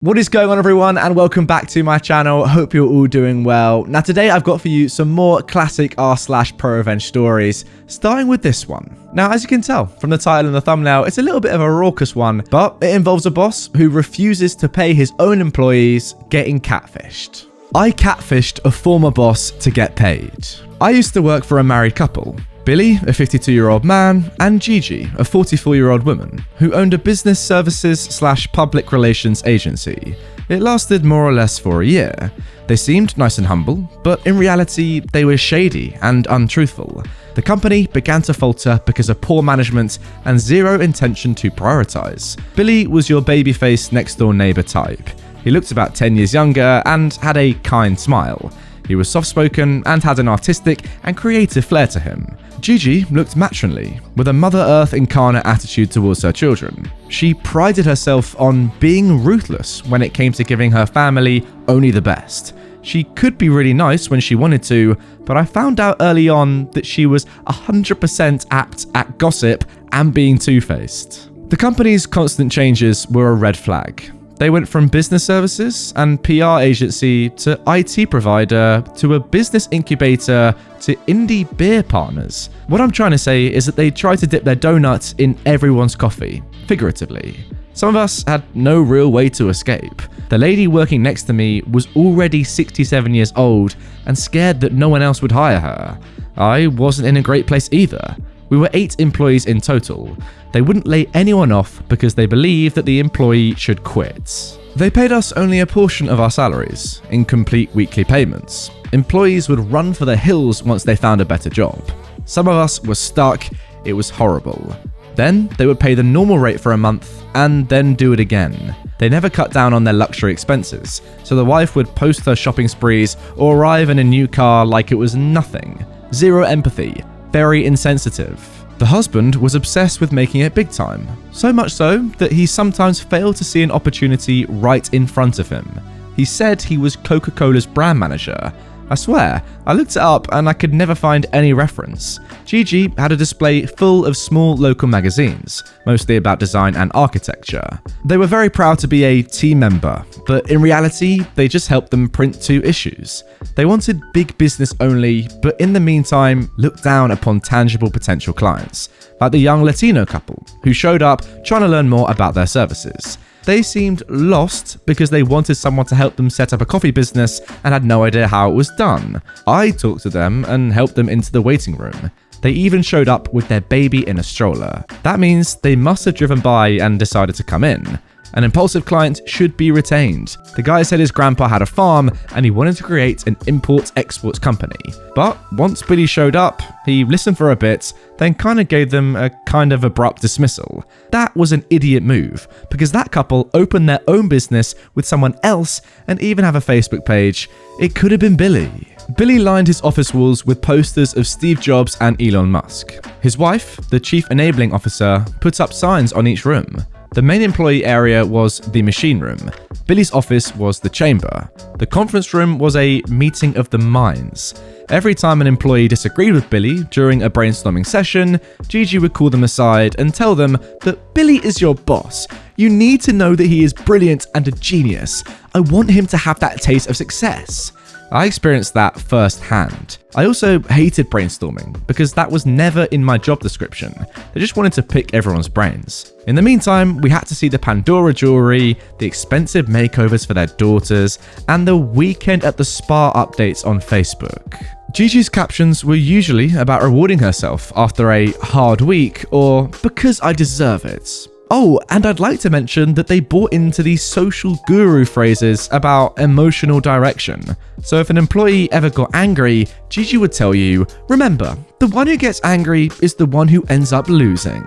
What is going on, everyone, and welcome back to my channel. Hope you're all doing well. Now today I've got for you some more classic r/ProRevenge stories, starting with this one. Now, as you can tell from the title and the thumbnail, it's a little bit of a raucous one, but it involves a boss who refuses to pay his own employees getting catfished. I catfished a former boss to get paid. I used to work for a married couple. Billy, a 52-year-old man, and Gigi, a 44-year-old woman, who owned a business services/public relations agency. It lasted more or less for a year. They seemed nice and humble, but in reality, they were shady and untruthful. The company began to falter because of poor management and zero intention to prioritize. Billy was your babyface next-door neighbor type. He looked about 10 years younger and had a kind smile. He was soft-spoken and had an artistic and creative flair to him. Gigi looked matronly, with a Mother Earth incarnate attitude towards her children. She prided herself on being ruthless when it came to giving her family only the best. She could be really nice when she wanted to, but I found out early on that she was 100% apt at gossip and being two-faced. The company's constant changes were a red flag. They went from business services and PR agency to IT provider to a business incubator to indie beer partners. What I'm trying to say is that they tried to dip their donuts in everyone's coffee, figuratively. Some of us had no real way to escape. The lady working next to me was already 67 years old and scared that no one else would hire her. I wasn't in a great place either. We were 8 employees in total. They wouldn't lay anyone off because they believed that the employee should quit. They paid us only a portion of our salaries, incomplete weekly payments. Employees would run for the hills once they found a better job. Some of us were stuck. It was horrible. Then they would pay the normal rate for a month and then do it again. They never cut down on their luxury expenses, so the wife would post her shopping sprees or arrive in a new car like it was nothing. Zero empathy. Very insensitive. The husband was obsessed with making it big time, so much so that he sometimes failed to see an opportunity right in front of him. He said he was Coca-Cola's brand manager. I swear, I looked it up and I could never find any reference. Gigi had a display full of small local magazines, mostly about design and architecture. They were very proud to be a team member, but in reality, they just helped them print 2 issues. They wanted big business only, but in the meantime, looked down upon tangible potential clients, like the young Latino couple who showed up trying to learn more about their services. They seemed lost because they wanted someone to help them set up a coffee business and had no idea how it was done. I talked to them and helped them into the waiting room. They even showed up with their baby in a stroller. That means they must have driven by and decided to come in. An impulsive client should be retained. The guy said his grandpa had a farm and he wanted to create an import-export company. But once Billy showed up, he listened for a bit, then kind of gave them a kind of abrupt dismissal. That was an idiot move, because that couple opened their own business with someone else and even have a Facebook page. It could have been Billy. Billy lined his office walls with posters of Steve Jobs and Elon Musk. His wife, the chief enabling officer, put up signs on each room. The main employee area was the machine room. Billy's office was the chamber. The conference room was a meeting of the minds. Every time an employee disagreed with Billy during a brainstorming session, Gigi would call them aside and tell them that Billy is your boss. You need to know that he is brilliant and a genius. I want him to have that taste of success. I experienced that firsthand. I also hated brainstorming because that was never in my job description. They just wanted to pick everyone's brains. In the meantime, we had to see the Pandora jewelry, the expensive makeovers for their daughters, and the weekend at the spa updates on Facebook. Gigi's captions were usually about rewarding herself after a hard week or because I deserve it. Oh, and I'd like to mention that they bought into these social guru phrases about emotional direction. So if an employee ever got angry, Gigi would tell you, remember, the one who gets angry is the one who ends up losing.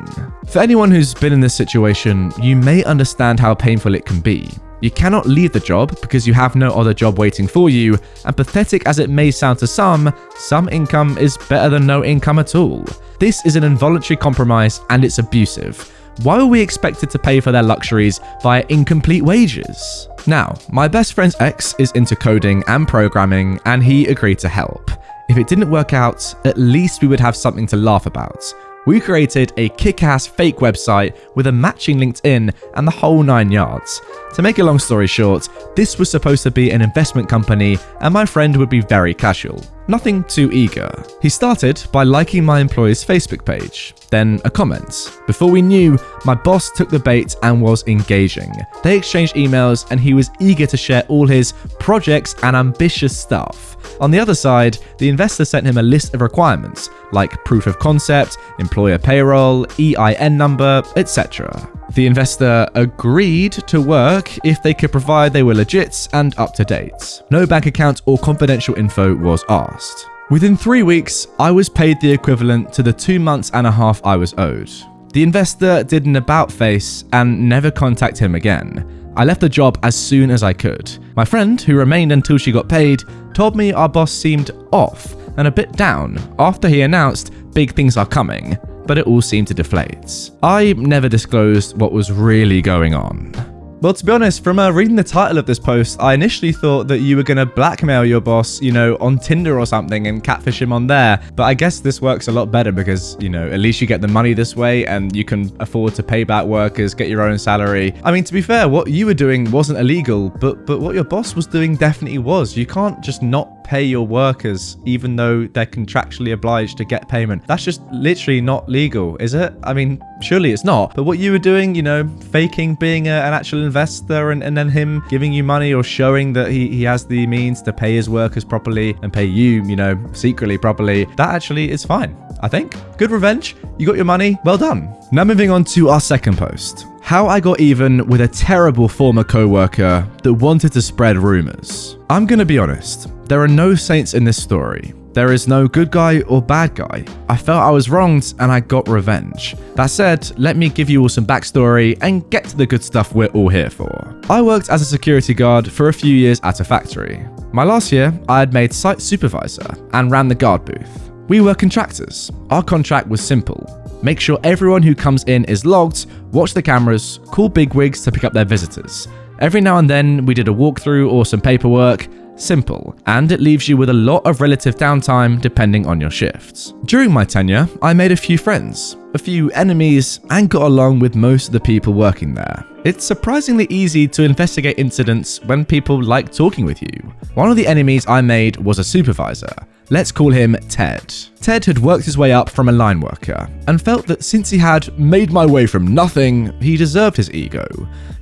For anyone who's been in this situation, you may understand how painful it can be. You cannot leave the job because you have no other job waiting for you, and pathetic as it may sound to some income is better than no income at all. This is an involuntary compromise and it's abusive. Why were we expected to pay for their luxuries via incomplete wages? Now, my best friend's ex is into coding and programming, and he agreed to help. If it didn't work out, at least we would have something to laugh about. We created a kick-ass fake website with a matching LinkedIn and the whole 9 yards. To make a long story short, this was supposed to be an investment company and my friend would be very casual. Nothing too eager. He started by liking my employer's Facebook page, then a comment. Before we knew, my boss took the bait and was engaging. They exchanged emails and he was eager to share all his projects and ambitious stuff. On the other side, the investor sent him a list of requirements, like proof of concept, employer payroll, EIN number, etc. The investor agreed to work if they could provide they were legit and up to date. No bank account or confidential info was asked. Within 3 weeks, I was paid the equivalent to the 2 months and a half I was owed. The investor did an about face and never contacted him again. I left the job as soon as I could. My friend, who remained until she got paid, told me our boss seemed off and a bit down after he announced big things are coming, but it all seemed to deflate. I never disclosed what was really going on. Well, to be honest, from reading the title of this post, I initially thought that you were going to blackmail your boss, on Tinder or something and catfish him on there. But I guess this works a lot better because, at least you get the money this way and you can afford to pay back workers, get your own salary. I mean, to be fair, what you were doing wasn't illegal, but what your boss was doing definitely was. You can't just not pay your workers even though they're contractually obliged to get payment. That's just literally not legal, is it? I mean, surely it's not. But what you were doing, faking being an actual investor and then him giving you money or showing that he has the means to pay his workers properly and pay you, secretly properly, that actually is fine, I think. Good revenge. You got your money. Well done. Now moving on to our second post. How I got even with a terrible former coworker that wanted to spread rumors. I'm gonna be honest, there are no saints in this story. There is no good guy or bad guy. I felt I was wronged and I got revenge. That said, let me give you all some backstory and get to the good stuff we're all here for. I worked as a security guard for a few years at a factory. My last year, I had made site supervisor and ran the guard booth. We were contractors. Our contract was simple. Make sure everyone who comes in is logged, watch the cameras, call bigwigs to pick up their visitors. Every now and then, we did a walkthrough or some paperwork. Simple, and it leaves you with a lot of relative downtime depending on your shifts. During my tenure, I made a few friends, a few enemies, and got along with most of the people working there. It's surprisingly easy to investigate incidents when people like talking with you. One of the enemies I made was a supervisor. Let's call him Ted. Ted had worked his way up from a line worker and felt that since he had made my way from nothing, he deserved his ego.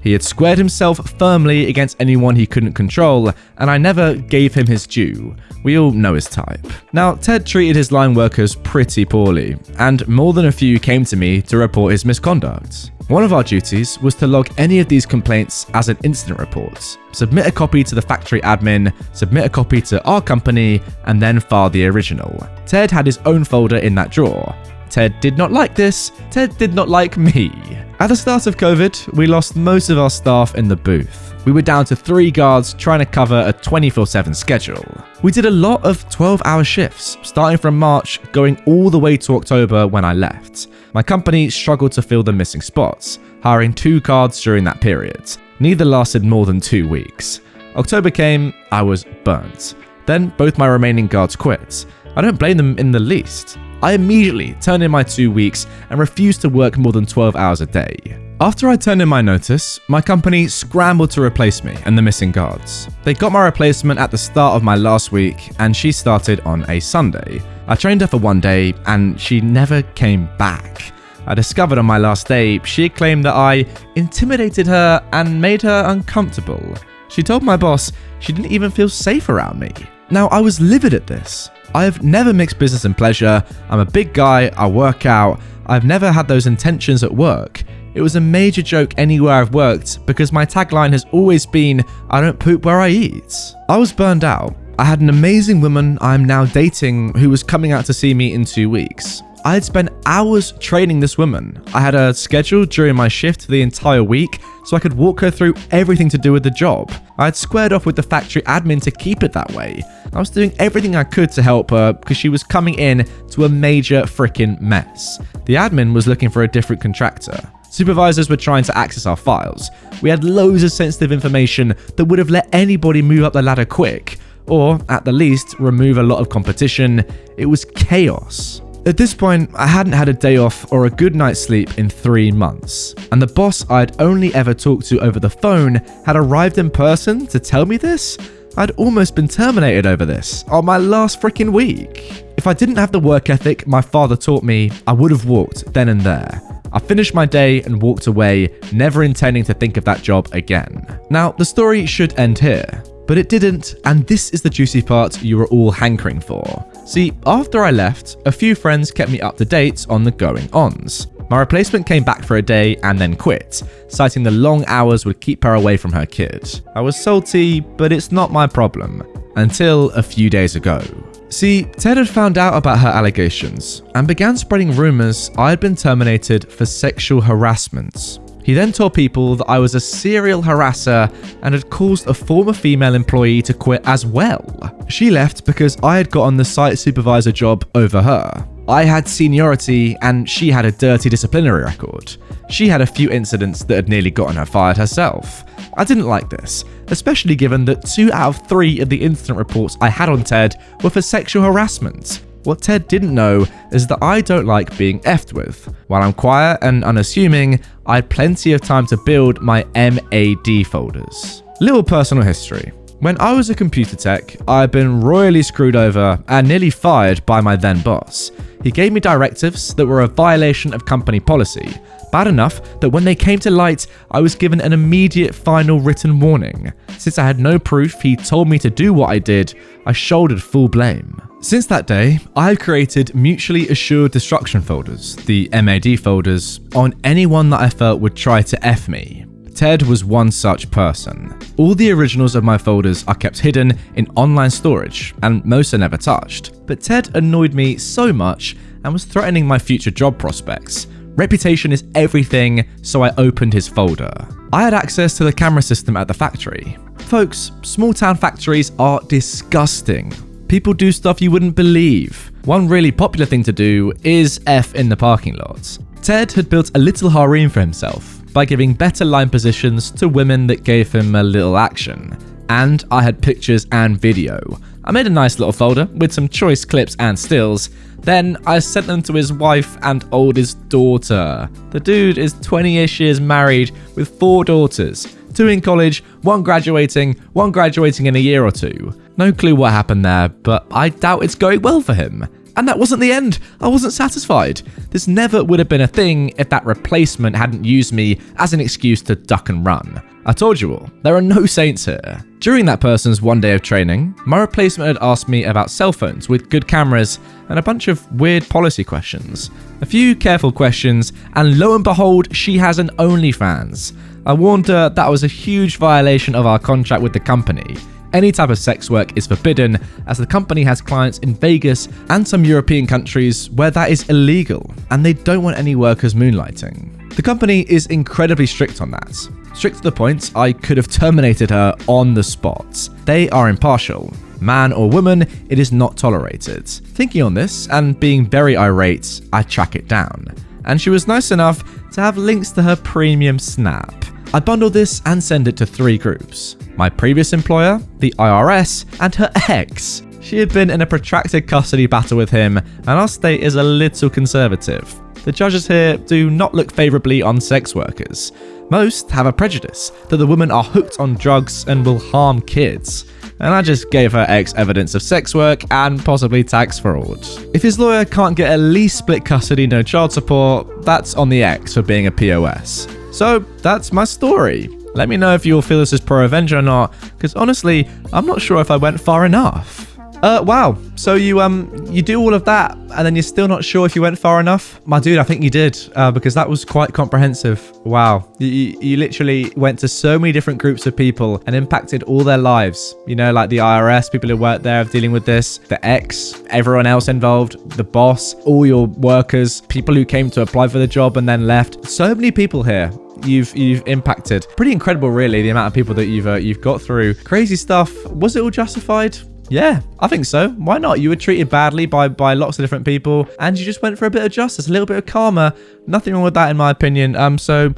He had squared himself firmly against anyone he couldn't control, and I never gave him his due. We all know his type. Now, Ted treated his line workers pretty poorly, and more than a few came to me to report his misconduct. One of our duties was to log any of these complaints as an incident report, submit a copy to the factory admin, submit a copy to our company, and then file the original. Ted had his own folder in that drawer. Ted did not like this. Ted did not like me. At the start of COVID, we lost most of our staff in the booth. We were down to 3 guards trying to cover a 24/7 schedule. We did a lot of 12-hour shifts, starting from March, going all the way to October when I left. My company struggled to fill the missing spots, hiring 2 guards during that period. Neither lasted more than 2 weeks. October came, I was burnt. Then both my remaining guards quit. I don't blame them in the least. I immediately turned in my 2 weeks and refused to work more than 12 hours a day. After I turned in my notice, my company scrambled to replace me and the missing guards. They got my replacement at the start of my last week, and she started on a Sunday. I trained her for 1 day, and she never came back. I discovered on my last day, she had claimed that I intimidated her and made her uncomfortable. She told my boss she didn't even feel safe around me. Now, I was livid at this. I've never mixed business and pleasure. I'm a big guy, I work out. I've never had those intentions at work. It was a major joke anywhere I've worked because my tagline has always been, I don't poop where I eat. I was burned out. I had an amazing woman I'm now dating who was coming out to see me in 2 weeks. I had spent hours training this woman. I had her scheduled during my shift the entire week so I could walk her through everything to do with the job. I had squared off with the factory admin to keep it that way. I was doing everything I could to help her because she was coming in to a major freaking mess. The admin was looking for a different contractor. Supervisors were trying to access our files. We had loads of sensitive information that would have let anybody move up the ladder quick, or at the least remove a lot of competition. It was chaos. At this point, I hadn't had a day off or a good night's sleep in 3 months, and the boss I'd only ever talked to over the phone had arrived in person to tell me this? I'd almost been terminated over this on my last freaking week. If I didn't have the work ethic my father taught me, I would have walked then and there. I finished my day and walked away, never intending to think of that job again. Now, the story should end here, but it didn't, and this is the juicy part you were all hankering for. See, after I left, a few friends kept me up to date on the going-ons. My replacement came back for a day and then quit, citing the long hours would keep her away from her kid. I was salty, but it's not my problem. Until a few days ago. See, Ted had found out about her allegations and began spreading rumors I had been terminated for sexual harassment. He then told people that I was a serial harasser and had caused a former female employee to quit as well. She left because I had gotten the site supervisor job over her. I had seniority and she had a dirty disciplinary record. She had a few incidents that had nearly gotten her fired herself. I didn't like this, especially given that 2 out of 3 of the incident reports I had on Ted were for sexual harassment. What Ted didn't know is that I don't like being effed with. While I'm quiet and unassuming, I had plenty of time to build my MAD folders. Little personal history. When I was a computer tech, I had been royally screwed over and nearly fired by my then boss. He gave me directives that were a violation of company policy, bad enough that when they came to light, I was given an immediate final written warning. Since I had no proof he told me to do what I did, I shouldered full blame. Since that day, I have created mutually assured destruction folders, the MAD folders, on anyone that I felt would try to F me. Ted was one such person. All the originals of my folders are kept hidden in online storage, and most are never touched. But Ted annoyed me so much and was threatening my future job prospects. Reputation is everything, so I opened his folder. I had access to the camera system at the factory. Folks, small town factories are disgusting. People do stuff you wouldn't believe. One really popular thing to do is F in the parking lot. Ted had built a little harem for himself by giving better line positions to women that gave him a little action. And I had pictures and video. I made a nice little folder with some choice clips and stills. Then I sent them to his wife and oldest daughter. The dude is 20-ish years married with 4 daughters. 2 in college, one graduating in a year or 2. No clue what happened there, but I doubt it's going well for him. And that wasn't the end. I wasn't satisfied. This never would have been a thing if that replacement hadn't used me as an excuse to duck and run. I told you all, there are no saints here. During that person's one day of training, my replacement had asked me about cell phones with good cameras and a bunch of weird policy questions. A few careful questions, and lo and behold, she has an OnlyFans. I warned her that was a huge violation of our contract with the company. Any type of sex work is forbidden, as the company has clients in Vegas and some European countries where that is illegal, and they don't want any workers moonlighting. The company is incredibly strict on that. Strict to the point I could have terminated her on the spot. They are impartial. Man or woman, it is not tolerated. Thinking on this and being very irate, I track it down. And she was nice enough to have links to her premium Snap. I bundle this and send it to 3 groups. My previous employer, the IRS, and her ex. She had been in a protracted custody battle with him, and our state is a little conservative. The judges here do not look favourably on sex workers. Most have a prejudice that the women are hooked on drugs and will harm kids. And I just gave her ex evidence of sex work and possibly tax fraud. If his lawyer can't get at least split custody, no child support, that's on the ex for being a POS. So that's my story. Let me know if you'll feel this is ProRevenge or not, because honestly, I'm not sure if I went far enough. Wow. So you do all of that, and then you're still not sure if you went far enough? My dude, I think you did, because that was quite comprehensive. Wow. You literally went to so many different groups of people and impacted all their lives. You know, like the IRS, people who work there dealing with this, the ex, everyone else involved, the boss, all your workers, people who came to apply for the job and then left. So many people here. You've impacted. Pretty incredible, really, the amount of people that you've got through. Crazy stuff. Was it all justified? Yeah, I think so. Why not? You were treated badly by lots of different people, and you just went for a bit of justice, a little bit of karma. Nothing wrong with that, in my opinion. So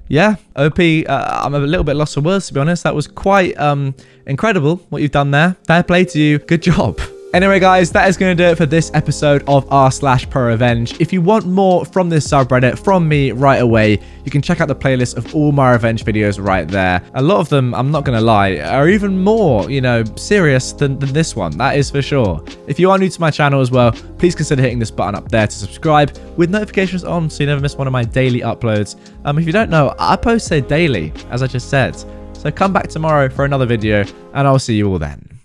yeah, OP, I'm a little bit lost for words, to be honest. That was quite incredible what you've done there. Fair play to you. Good job. Anyway, guys, that is going to do it for this episode of r/ProRevenge. If you want more from this subreddit from me right away, you can check out the playlist of all my revenge videos right there. A lot of them, I'm not going to lie, are even more, serious than this one. That is for sure. If you are new to my channel as well, please consider hitting this button up there to subscribe with notifications on so you never miss one of my daily uploads. If you don't know, I post daily, as I just said. So come back tomorrow for another video, and I'll see you all then.